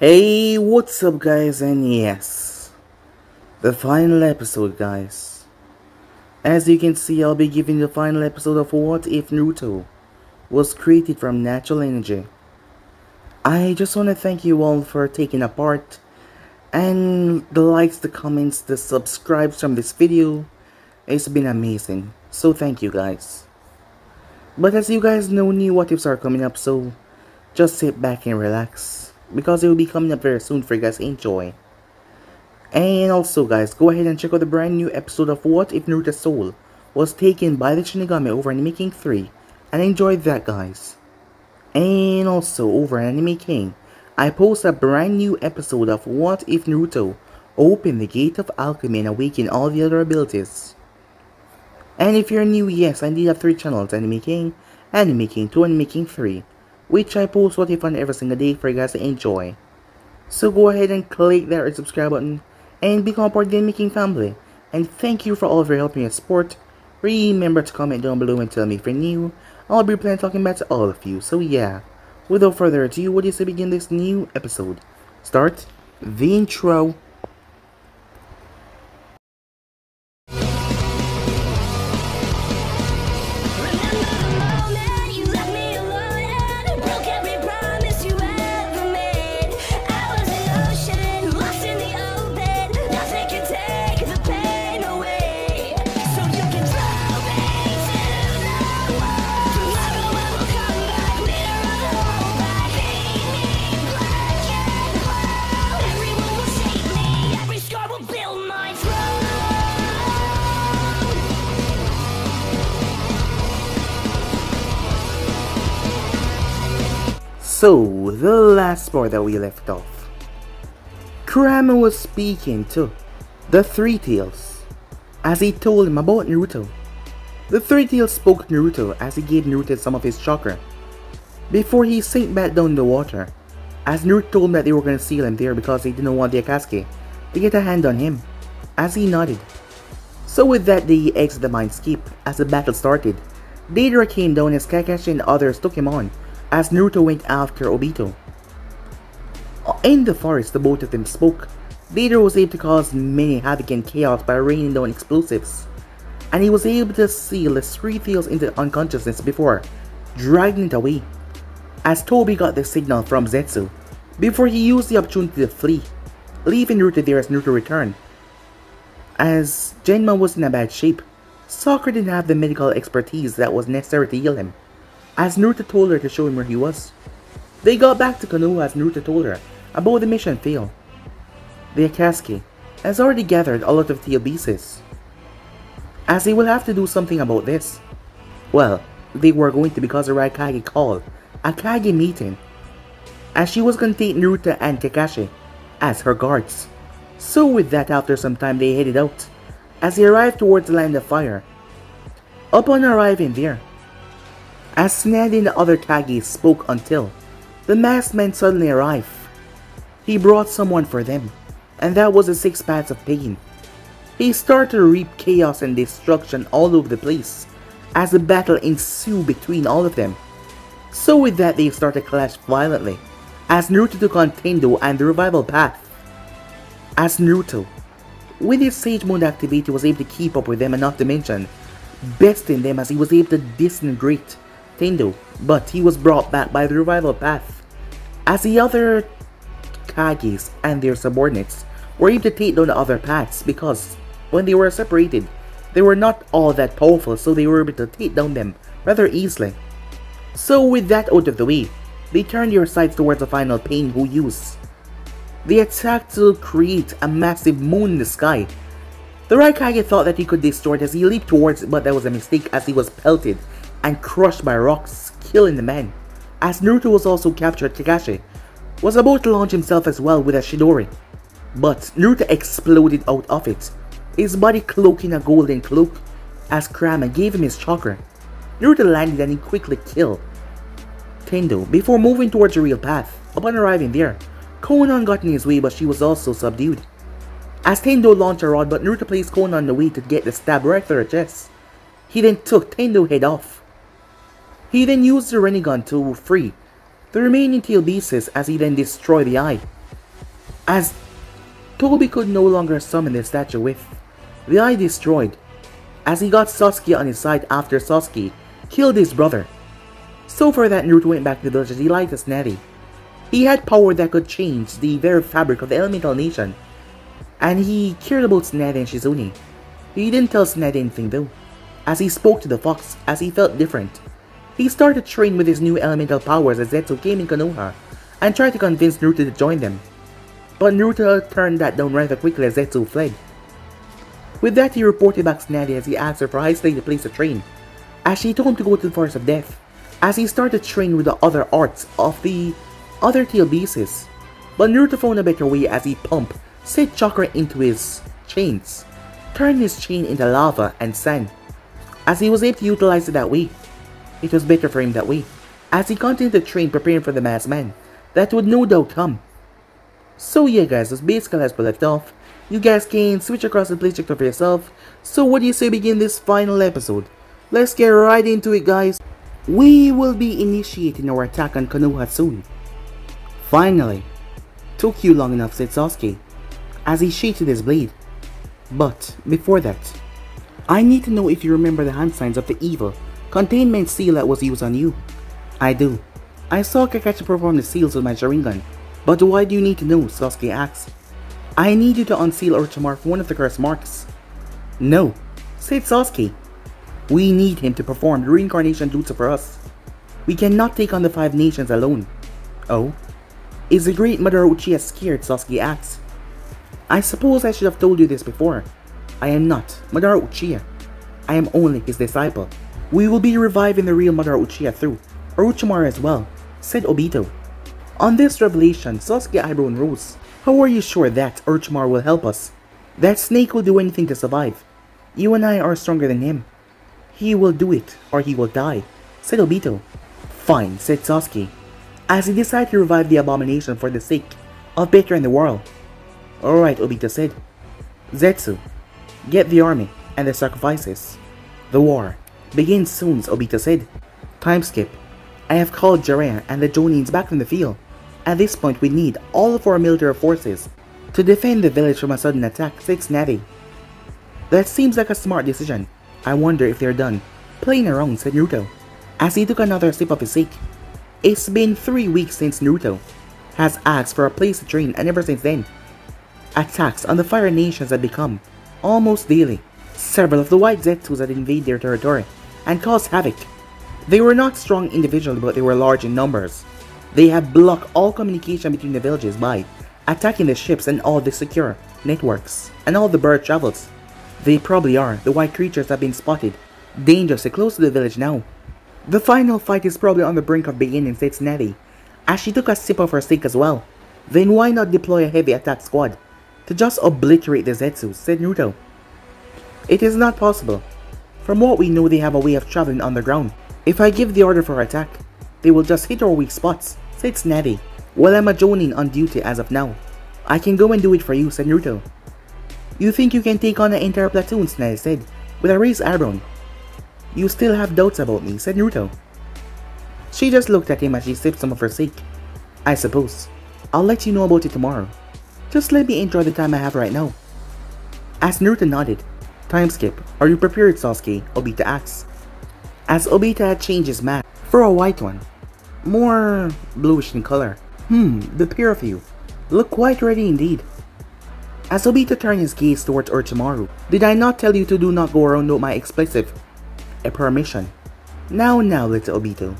Hey, what's up guys, and yes, the final episode guys. As you can see, I'll be giving the final episode of What If Naruto was created from natural energy. I just want to thank you all for taking a part, and the likes, the comments, the subscribes from this video. It's been amazing, so thank you guys. But as you guys know, new what ifs are coming up, so just sit back and relax, because it will be coming up very soon for you guys to enjoy. And also guys, go ahead and check out the brand new episode of What If Naruto's Soul was taken by the Shinigami over Anime King 3, and enjoy that guys. And also over Anime King, I post a brand new episode of What If Naruto opened the gate of alchemy and awakened all the other abilities. And if you're new, yes, I did have 3 channels, Anime King 2, Anime King 3, which I post what if on every single day for you guys to enjoy. So go ahead and click that red subscribe button and become part of the Anime King family. And thank you for all of your help and your support. Remember to comment down below and tell me if you're new. I'll be planning talking back to all of you. So yeah, without further ado, what is to begin this new episode? Start the intro. So, the last part that we left off, Kurama was speaking to the Three Tails as he told him about Naruto. The Three Tails spoke to Naruto as he gave Naruto some of his chakra before he sank back down the water, as Naruto told him that they were going to seal him there because they didn't want the Akatsuki to get a hand on him, as he nodded. So with that, they exited the mindscape as the battle started. Deidara came down as Kakashi and others took him on as Naruto went after Obito. In the forest, the both of them spoke. Deidara was able to cause many havoc and chaos by raining down explosives, and he was able to seal the Three Tails into unconsciousness before dragging it away, as Tobi got the signal from Zetsu before he used the opportunity to flee, leaving Naruto there as Naruto returned. As Genma was in a bad shape, Sakura didn't have the medical expertise that was necessary to heal him, as Naruto told her to show him where he was. They got back to Konoha as Naruto told her about the mission failed. The Akatsuki has already gathered a lot of tail pieces, as they will have to do something about this. Well, they were going to because the Raikage called a Kage meeting, as she was going to take Naruto and Kakashi as her guards. So with that, after some time they headed out, as they arrived towards the land of fire. Upon arriving there, as Tsunade and the other Kages spoke until the masked man suddenly arrived. He brought someone for them, and that was the 6 Paths of Pain. He started to reap chaos and destruction all over the place as the battle ensued between all of them. So with that, they started to clash violently as Naruto took on Tendo and the Revival Path. As Naruto, with his Sage Mode activity, was able to keep up with them, and not to mention besting them, as he was able to disintegrate Tendo, but he was brought back by the Revival Path, as the other Kages and their subordinates were able to take down the other paths, because when they were separated, they were not all that powerful, so they were able to take down them rather easily. So with that out of the way, they turned their sights towards the final Pain, who used the attack to create a massive moon in the sky. The Raikage thought that he could destroy it as he leaped towards it, but that was a mistake as he was pelted and crushed by rocks, killing the man. As Naruto was also captured, Kakashi was about to launch himself as well with a Chidori, but Naruto exploded out of it, his body cloaked in a golden cloak, as Kurama gave him his chakra. Naruto landed and he quickly killed Tendo before moving towards the real path. Upon arriving there, Konan got in his way, but she was also subdued, as Tendo launched a rod, but Naruto placed Konan on the way to get the stab right through her chest. He then took Tendo's head off. He then used the Rinnegan to free the remaining tail pieces, as he then destroyed the eye. as Toby could no longer summon the statue with the eye destroyed, as he got Sasuke on his side after Sasuke killed his brother. So for that, Naruto went back to the village as he liked Tsunade. He had power that could change the very fabric of the elemental nation, and he cared about Tsunade and Shizune. He didn't tell Tsunade anything though, as he spoke to the fox as he felt different. He started to train with his new elemental powers as Zetsu came in Konoha and tried to convince Naruto to join them. But Naruto turned that down rather quickly as Zetsu fled. With that, he reported back Tsunade as he asked her for a isolated place to train, as she told him to go to the Forest of Death, as he started to train with the other arts of the other tail beasts. But Naruto found a better way as he pumped Sid Chakra into his chains, turning his chain into lava and sand, as he was able to utilize it that way. It was better for him that way, as he continued to train preparing for the masked man that would no doubt come. So yeah guys, that's basically as we left off. You guys can switch across the play check for yourself. So what do you say begin this final episode? Let's get right into it guys. We will be initiating our attack on Konoha soon. Finally. Took you long enough, said Sasuke, as he sheathed his blade. But before that, I need to know if you remember the hand signs of the evil containment seal that was used on you. I do. I saw Kakashi perform the seals with my Sharingan. But why do you need to know? Sasuke asked. I need you to unseal Orochimaru for one of the curse marks. No, said Sasuke. We need him to perform the reincarnation jutsu for us. We cannot take on the 5 nations alone. Oh? Is the great Mother Uchiha scared? Sasuke asked. I suppose I should have told you this before. I am not Mother Uchiha. I am only his disciple. We will be reviving the real Mother Uchiha through Orochimaru as well, said Obito. On this revelation, Sasuke's eyebrow rose. How are you sure that Orochimaru will help us? That snake will do anything to survive. You and I are stronger than him. He will do it, or he will die, said Obito. Fine, said Sasuke, as he decided to revive the abomination for the sake of bettering the world. Alright, Obito said. Zetsu, get the army and the sacrifices. The war begins soon, Obito said. Time skip. I have called Jiraiya and the Jonins back from the field. At this point we need all of our military forces to defend the village from a sudden attack, said Tsunade. That seems like a smart decision. I wonder if they're done playing around, said Naruto, as he took another sip of his sake. It's been 3 weeks since Naruto has asked for a place to train, and ever since then, attacks on the Fire Nations had become almost daily. Several of the White Zetsus had invaded their territory and caused havoc. They were not strong individually, but they were large in numbers. They have blocked all communication between the villages by attacking the ships and all the secure networks and all the bird travels. They probably are. The white creatures have been spotted, dangerously close to the village now. The final fight is probably on the brink of beginning, said Tsunade, as she took a sip of her steak as well. Then why not deploy a heavy attack squad to just obliterate the Zetsu, said Naruto. It is not possible. From what we know, they have a way of traveling underground. If I give the order for attack, they will just hit our weak spots, said Tsunade. Well, I'm a Jonin on duty as of now. I can go and do it for you, said Naruto. You think you can take on an entire platoon, Tsunade said, with a raised eyebrow. You still have doubts about me, said Naruto. She just looked at him as she sipped some of her sake. I suppose. I'll let you know about it tomorrow. Just let me enjoy the time I have right now. As Naruto nodded. Time skip. Are you prepared, Sasuke? Obito asked. As Obito had changed his mask for a white one. More bluish in color. The pair of you look quite ready indeed. As Obito turned his gaze towards Orochimaru. Did I not tell you to do not go around with my explosive? A permission. Now, little Obito.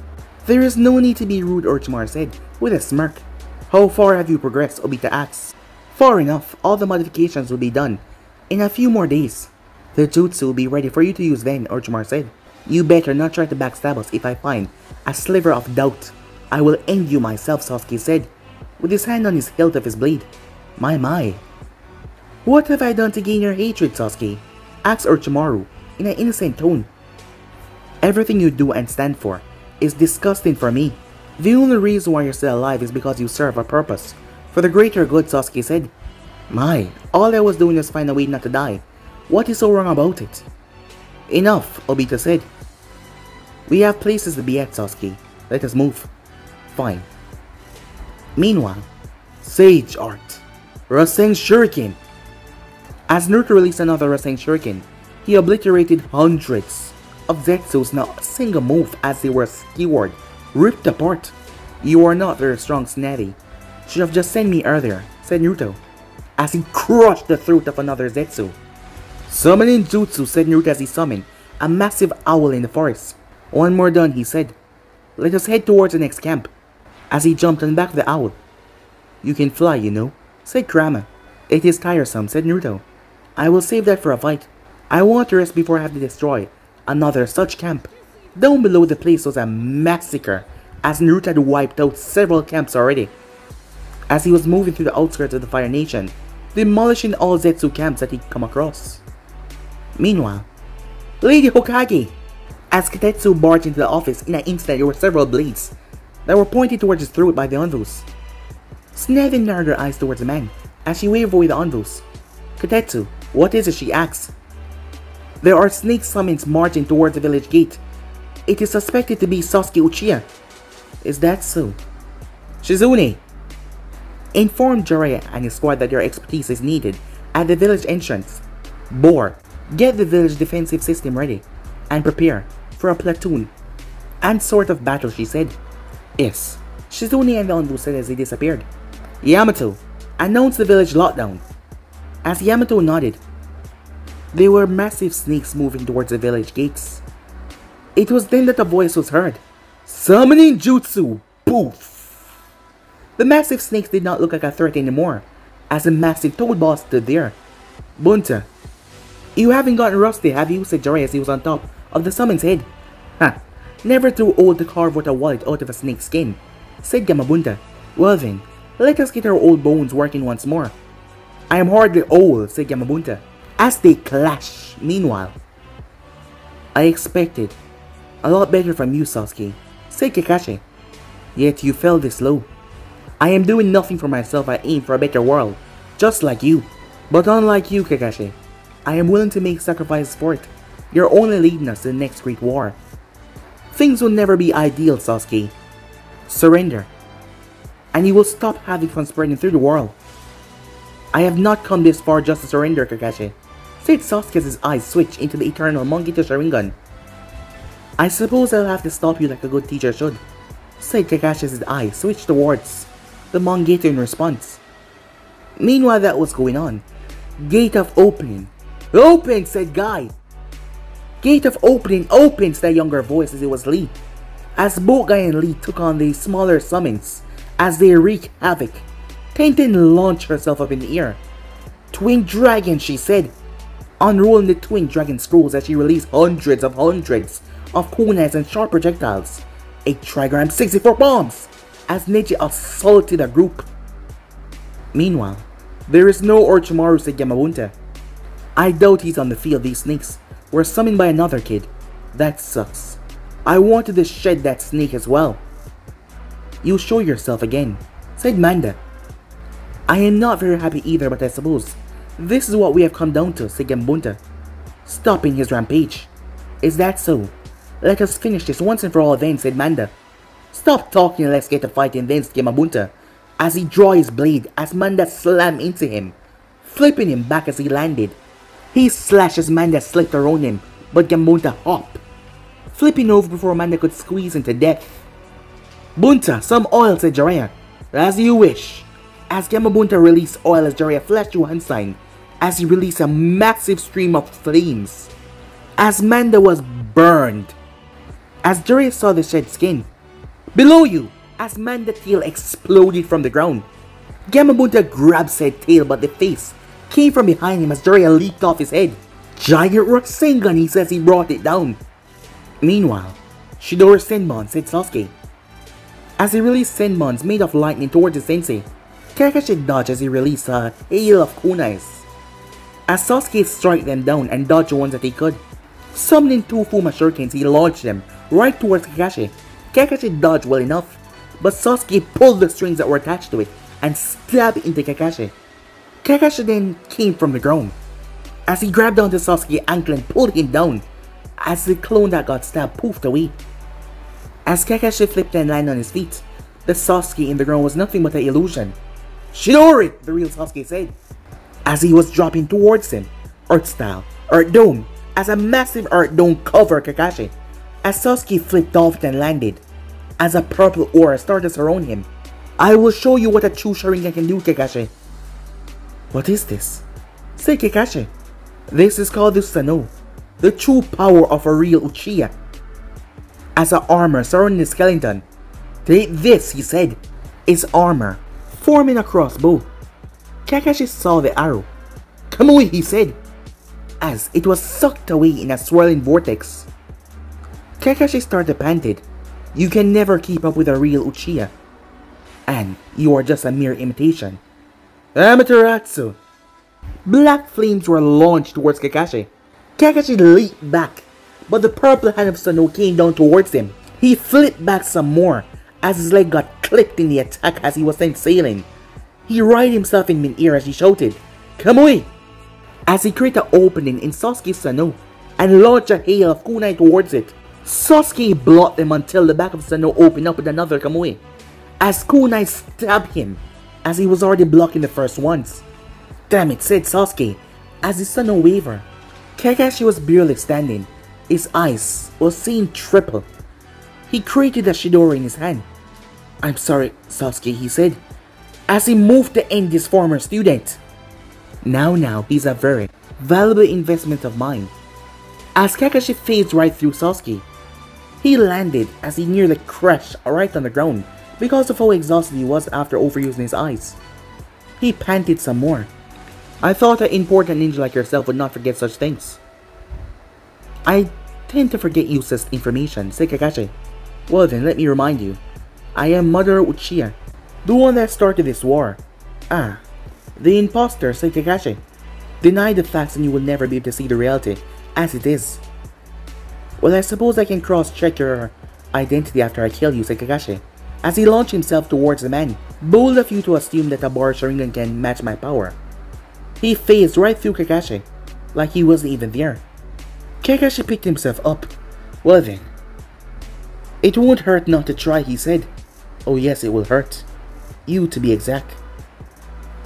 There is no need to be rude, Orochimaru said, with a smirk. How far have you progressed? Obito asked. Far enough. All the modifications will be done in a few more days. The jutsu will be ready for you to use then, Orochimaru said. You better not try to backstab us. If I find a sliver of doubt, I will end you myself, Sasuke said, with his hand on his hilt of his blade. My. What have I done to gain your hatred, Sasuke? Asked Orochimaru in an innocent tone. Everything you do and stand for is disgusting for me. The only reason why you're still alive is because you serve a purpose. For the greater good, Sasuke said. All I was doing was find a way not to die. What is so wrong about it? Enough, Obito said. We have places to be at, Sasuke. Let us move. Fine. Meanwhile, Sage Art. Rasen Shuriken! As Naruto released another Rasen Shuriken, he obliterated hundreds of Zetsu's, not a single move as they were skewered, ripped apart. You are not very strong, Snazzy. Should have just sent me earlier, said Naruto, as he crushed the throat of another Zetsu. Summoning Jutsu, said Naruto as he summoned a massive owl in the forest. One more done, he said. Let us head towards the next camp. As he jumped on the back of the owl. You can fly, you know, said Kurama. It is tiresome, said Naruto. I will save that for a fight. I want to rest before I have to destroy another such camp. Down below the place was a massacre, as Naruto had wiped out several camps already. As he was moving through the outskirts of the Fire Nation, demolishing all Zetsu camps that he'd come across. Meanwhile, Lady Hokage! As Katetsu barged into the office, in an instant there were several blades that were pointed towards his throat by the Anvus. Snevin narrowed her eyes towards the man as she waved away the Anvus. Katetsu, what is it? She asked. There are snake summons marching towards the village gate. It is suspected to be Sasuke Uchiha. Is that so? Shizune! Inform Jiraiya and his squad that their expertise is needed at the village entrance. Bore, get the village defensive system ready and prepare for a platoon and sort of battle, she said. Yes, Shizune and the Anbu said as they disappeared. Yamato, announce the village lockdown. As Yamato nodded, there were massive snakes moving towards the village gates. It was then that a voice was heard. Summoning Jutsu! Poof! The massive snakes did not look like a threat anymore, as a massive toad boss stood there. Bunta, you haven't gotten rusty, have you? Said Jiraiya as he was on top of the summon's head. Ha! Never too old to carve out a wallet out of a snake's skin, said Gamabunta. Well then, let us get our old bones working once more. I am hardly old, said Gamabunta, as they clash. Meanwhile, I expected a lot better from you, Sasuke, said Kakashi. Yet you fell this low. I am doing nothing for myself. I aim for a better world, just like you. But unlike you, Kakashi, I am willing to make sacrifices for it. You're only leading us to the next great war. Things will never be ideal, Sasuke. Surrender, and you will stop havoc from spreading through the world. I have not come this far just to surrender, Kakashi, said Sasuke as his eyes switched into the eternal Mangeto Sharingan. I suppose I'll have to stop you like a good teacher should, said Kakashi as his eyes switched towards the Mangeto in response. Meanwhile, that was going on. Gate of opening. Open, said Guy. Gate of opening, open, said a younger voice as it was Lee. As both Guy and Lee took on the smaller summons as they wreak havoc, Tenten launched herself up in the air. Twin Dragon, she said, unrolling the Twin Dragon scrolls as she released hundreds of kunais and sharp projectiles. A trigram 64 bombs as Neji assaulted the group. Meanwhile, there is no Orochimaru, said Gamabunta. I doubt he's on the field. These snakes were summoned by another kid. That sucks. I wanted to shed that snake as well. You show yourself again, said Manda. I am not very happy either, but I suppose this is what we have come down to, said Gamabunta, stopping his rampage. Is that so? Let us finish this once and for all then, said Manda. Stop talking and let's get to fighting then, said Gamabunta, as he drew his blade as Manda slammed into him, flipping him back as he landed. He slashed as Manda slipped around him, but Gamabunta hopped, flipping over before Manda could squeeze him to death. Bunta, some oil, said Jiraiya. As you wish. As Gamabunta released oil as Jiraiya flashed through hand sign, as he released a massive stream of flames, as Manda was burned. As Jiraiya saw the shed skin, below you, as Manda's tail exploded from the ground. Gamabunta grabbed said tail, but the face came from behind him as Jiraiya leaped off his head. Giant Rasengan, he says, he brought it down. Meanwhile, Shidori Senbon, said Sasuke, as he released Senbons made of lightning towards his sensei. Kakashi dodged as he released a hail of kunais, as Sasuke struck them down and dodged the ones that he could. Summoning two Fuma shurikens, he launched them right towards Kakashi. Kakashi dodged well enough, but Sasuke pulled the strings that were attached to it and stabbed into Kakashi. Kakashi then came from the ground, as he grabbed onto Sasuke's ankle and pulled him down, as the clone that got stabbed poofed away. As Kakashi flipped and landed on his feet, the Sasuke in the ground was nothing but an illusion. Shidori, the real Sasuke said, as he was dropping towards him. Earth style, Earth Dome, as a massive Earth Dome covered Kakashi. As Sasuke flipped off it and landed, as a purple aura started to surround him. I will show you what a true Sharingan can do, Kakashi. What is this? Say Kakashi. This is called the Sano, the true power of a real Uchiha. As a armor surrounding the skeleton. This, he said, is armor, forming a crossbow. Kakashi saw the arrow. Kamui, he said, as it was sucked away in a swirling vortex. Kakashi started panted. You can never keep up with a real Uchiha. And you are just a mere imitation. Amaterasu! Black flames were launched towards Kakashi. Kakashi leaped back, but the purple hand of Sano came down towards him. He flipped back some more, as his leg got clipped in the attack as he was then sailing. He righted himself in mid-air as he shouted, Kamui! As he created an opening in Sasuke's Sano, and launched a hail of kunai towards it. Sasuke blocked them until the back of Sano opened up with another Kamui, as kunai stabbed him, as he was already blocking the first ones. Damn it, said Sasuke, as his Sano wavered. Kakashi was barely standing. His eyes was seeing triple. He created a Shidori in his hand. I'm sorry, Sasuke, he said, as he moved to end his former student. Now, he's a very valuable investment of mine. As Kakashi phased right through Sasuke, he landed as he nearly crashed right on the ground because of how exhausted he was after overusing his eyes. He panted some more. I thought an important ninja like yourself would not forget such things. I tend to forget useless information, said Kakashi. Well then, let me remind you. I am Mother Uchiha, the one that started this war. Ah, the imposter, said Kakashi. Deny the facts and you will never be able to see the reality as it is. Well, I suppose I can cross-check your identity after I kill you, said Kakashi, as he launched himself towards the man. Bold of you to assume that a bar Sharingan can match my power. He phased right through Kakashi, like he wasn't even there. Kakashi picked himself up. Well then, it won't hurt not to try, he said. Oh yes, it will hurt. You to be exact.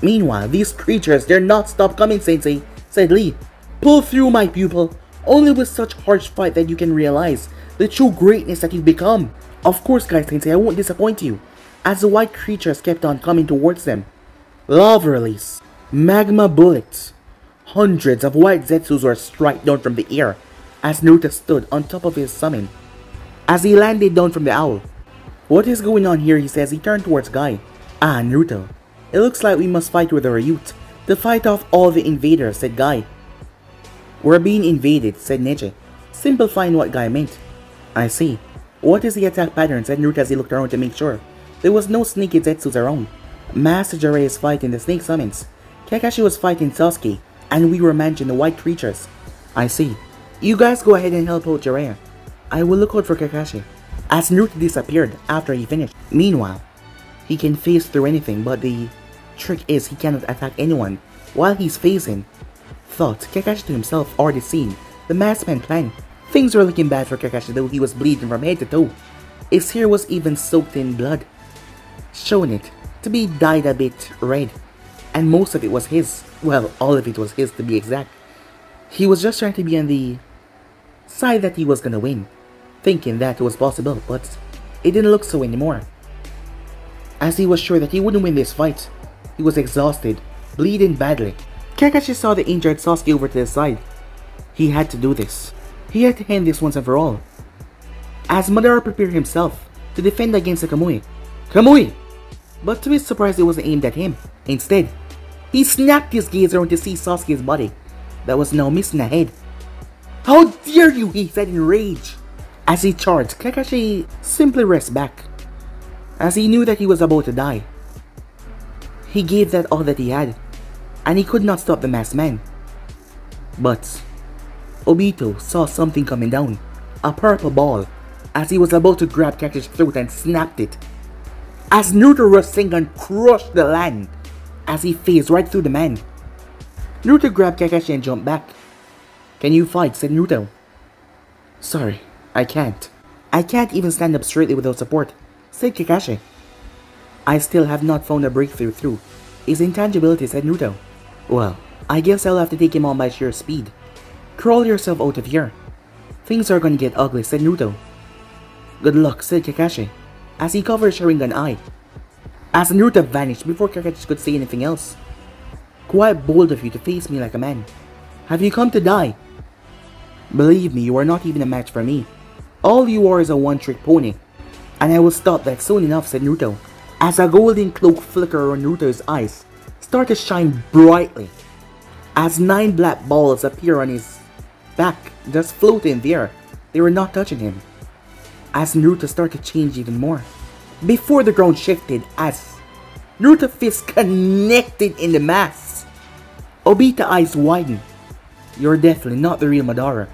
Meanwhile, these creatures dare not stop coming, Sensei, said Lee. Pull through, my pupil. Only with such harsh fight that you can realize the true greatness that you've become. Of course, guys, Sensei, I won't disappoint you. As the white creatures kept on coming towards them. Lava release. Magma bullets. Hundreds of white Zetsus were struck down from the air as Naruto stood on top of his summon. As he landed down from the owl. What is going on here, he says. He turned towards Guy. Ah, Naruto. It looks like we must fight with our youth to fight off all the invaders, said Guy. We're being invaded, said Neji, simplifying what Guy meant. I see. What is the attack pattern, said Naruto as he looked around to make sure there was no sneaky Zetsus around. Master Jiraiya is fighting the snake summons. Kakashi was fighting Sasuke, and we were managing the white creatures. I see. You guys go ahead and help out Jiraiya. I will look out for Kakashi. As Naruto disappeared after he finished. Meanwhile, he can phase through anything, but the trick is he cannot attack anyone while he's phasing. Thought Kakashi to himself already seen the masked man plan. Things were looking bad for Kakashi, though he was bleeding from head to toe. His hair was even soaked in blood, showing it to be dyed a bit red, and most of it was his. Well, all of it was his to be exact. He was just trying to be on the side that he was gonna win, thinking that it was possible, but it didn't look so anymore. As he was sure that he wouldn't win this fight, he was exhausted, bleeding badly. Kakashi saw the injured Sasuke over to the side. He had to do this. He had to end this once and for all. As Madara prepared himself to defend against the Kamui. Kamui! But to his surprise, it wasn't aimed at him. Instead, he snapped his gaze around to see Sasuke's body that was now missing a head. How dare you, he said in rage. As he charged, Kakashi simply rested back, as he knew that he was about to die. He gave that all that he had, and he could not stop the masked man. But Obito saw something coming down, a purple ball, as he was about to grab Kakashi's throat and snapped it. As Naruto Rasengan crushed the land, as he phased right through the man. Naruto grabbed Kakashi and jumped back. Can you fight, said Naruto. Sorry, I can't. I can't even stand up straightly without support, said Kakashi. I still have not found a breakthrough through. His intangibility, said Naruto. Well, I guess I'll have to take him on by sheer speed. Crawl yourself out of here. Things are gonna get ugly, said Naruto. Good luck, said Kakashi, as he covered Sharingan eye. As Naruto vanished before Kakashi could say anything else. Quite bold of you to face me like a man. Have you come to die? Believe me, you are not even a match for me. All you are is a one-trick pony. And I will stop that soon enough, said Naruto, as a golden cloak flickered on Naruto's eyes started to shine brightly. As 9 black balls appear on his back, just floating in the air, they were not touching him. As Naruto started to change even more, before the ground shifted as Naruto's fists connected in the mass. Obito eyes widened. You're definitely not the real Madara.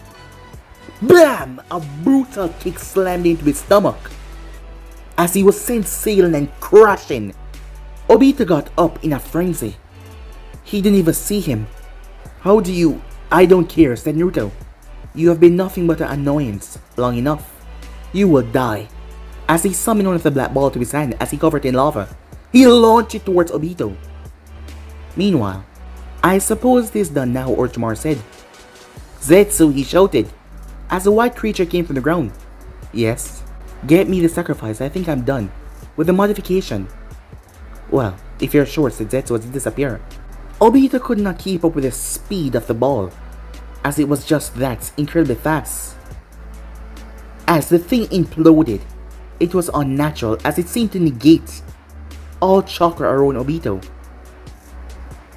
Blam! A brutal kick slammed into his stomach. As he was sent sailing and crashing, Obito got up in a frenzy. He didn't even see him. How do you... I don't care, said Naruto. You have been nothing but an annoyance long enough. You will die. As he summoned one of the black balls to his hand as he covered it in lava, he launched it towards Obito. Meanwhile, I suppose this done now, Orochimaru said. Zetsu, he shouted, as a white creature came from the ground. Yes, get me the sacrifice, I think I'm done. With the modification. Well, if you're sure, said Zetsu as he disappeared. Obito could not keep up with the speed of the ball, as it was just that incredibly fast. As the thing imploded, it was unnatural as it seemed to negate all chakra around Obito.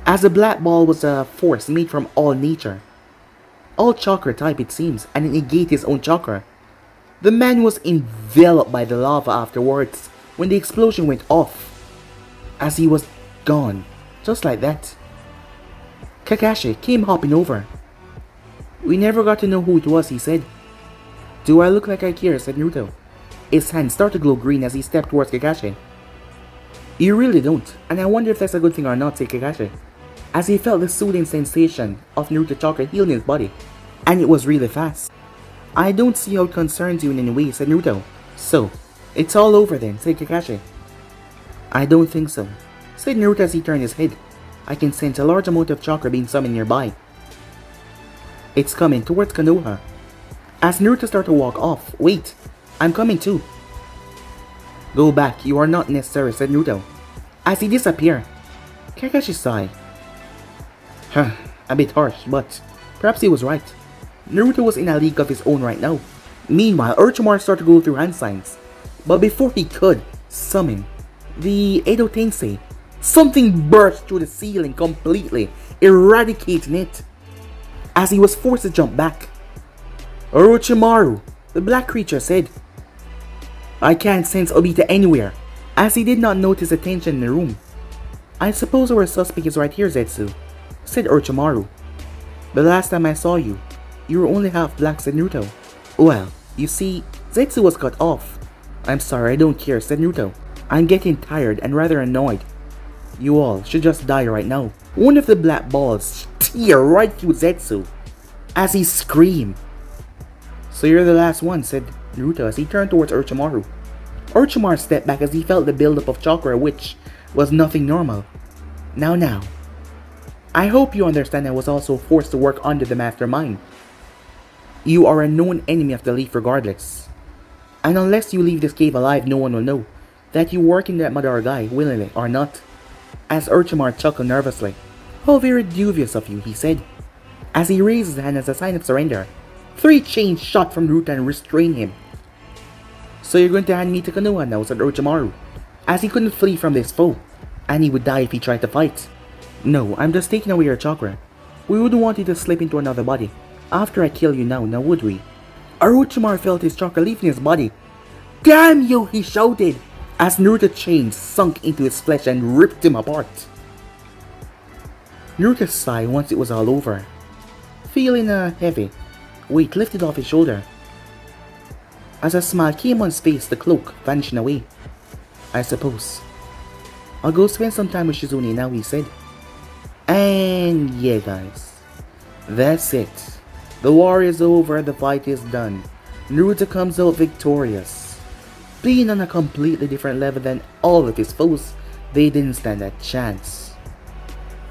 As the black ball was a force made from all nature, all chakra type it seems, and it negated his own chakra. The man was enveloped by the lava afterwards when the explosion went off, as he was gone, just like that. Kakashi came hopping over. We never got to know who it was, he said. Do I look like I care, said Naruto. His hand started to glow green as he stepped towards Kakashi. You really don't, and I wonder if that's a good thing or not, said Kakashi, as he felt the soothing sensation of Naruto chakra healing his body, and it was really fast. I don't see how it concerns you in any way, said Naruto. So, it's all over then, said Kakashi. I don't think so, said Naruto as he turned his head. I can sense a large amount of chakra being summoned nearby. It's coming towards Konoha. As Naruto started to walk off, wait, I'm coming too. Go back, you are not necessary, said Naruto, as he disappeared. Kakashi sighed. A bit harsh, but perhaps he was right. Naruto was in a league of his own right now. Meanwhile, Orochimaru started to go through hand signs, but before he could summon the Edo Tensei, something burst through the ceiling completely, eradicating it, as he was forced to jump back. Orochimaru, the black creature said. I can't sense Obito anywhere, as he did not notice the tension in the room. I suppose our suspect is right here, Zetsu, said Orochimaru. The last time I saw you, you were only half black, said Naruto. Well, you see, Zetsu was cut off. I'm sorry, I don't care, said Naruto. I'm getting tired and rather annoyed. You all should just die right now. One of the black balls tear right through Zetsu as he screamed. So you're the last one, said Naruto as he turned towards Orochimaru. Orochimaru stepped back as he felt the buildup of chakra, which was nothing normal. Now, I hope you understand I was also forced to work under the mastermind. You are a known enemy of the Leaf regardless. And unless you leave this cave alive, no one will know that you work in that Madara guy, willingly or not. As Orochimaru chuckled nervously. How very dubious of you, he said, as he raised his hand as a sign of surrender. 3 chains shot from Naruto and restrained him. So you're going to hand me to Konoha now, said Orochimaru, as he couldn't flee from this foe, and he would die if he tried to fight. No, I'm just taking away your chakra. We wouldn't want you to slip into another body after I kill you now would we? Orochimaru felt his chakra leaving his body. Damn you, he shouted, as Naruto's chains sunk into his flesh and ripped him apart. Naruto sighed once it was all over, feeling a heavy weight lifted off his shoulder. As a smile came on his face, the cloak vanishing away. I suppose I'll go spend some time with Shizune now, he said. And yeah guys, that's it. The war is over, the fight is done. Naruto comes out victorious. Being on a completely different level than all of his foes, they didn't stand a chance.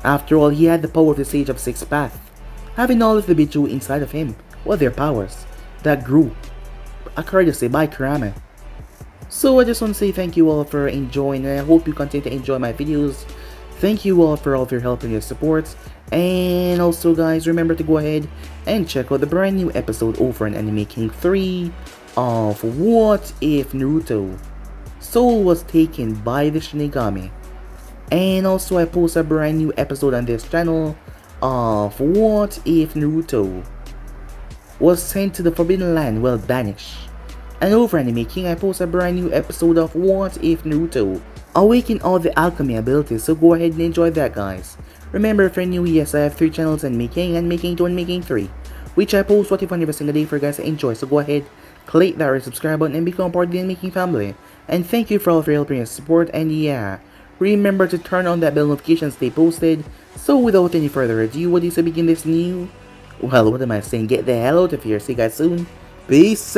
After all, he had the power of the Sage of Six Path, having all of the Biju inside of him, or their powers, that grew, courtesy by Kurama. So I just want to say thank you all for enjoying, and I hope you continue to enjoy my videos. Thank you all for all of your help and your support. And also guys, remember to go ahead and check out the brand new episode over on Anime King 3 of What If Naruto Soul was taken by the Shinigami. And also I post a brand new episode on this channel of What If Naruto was sent to the Forbidden Land while banished. And over Anime King, I post a brand new episode of What If Naruto awaken all the alchemy abilities, so go ahead and enjoy that guys. Remember, if you're new, yes, I have 3 channels, and Making 2 and Making 3, which I post What If on every single day for you guys to enjoy, so go ahead, click that red subscribe button and become part of the Making family. And thank you for all of your help and your support, and yeah, remember to turn on that bell notification, stay posted. So without any further ado, what is to begin this new, well, what am I saying, get the hell out of here. See you guys soon, peace.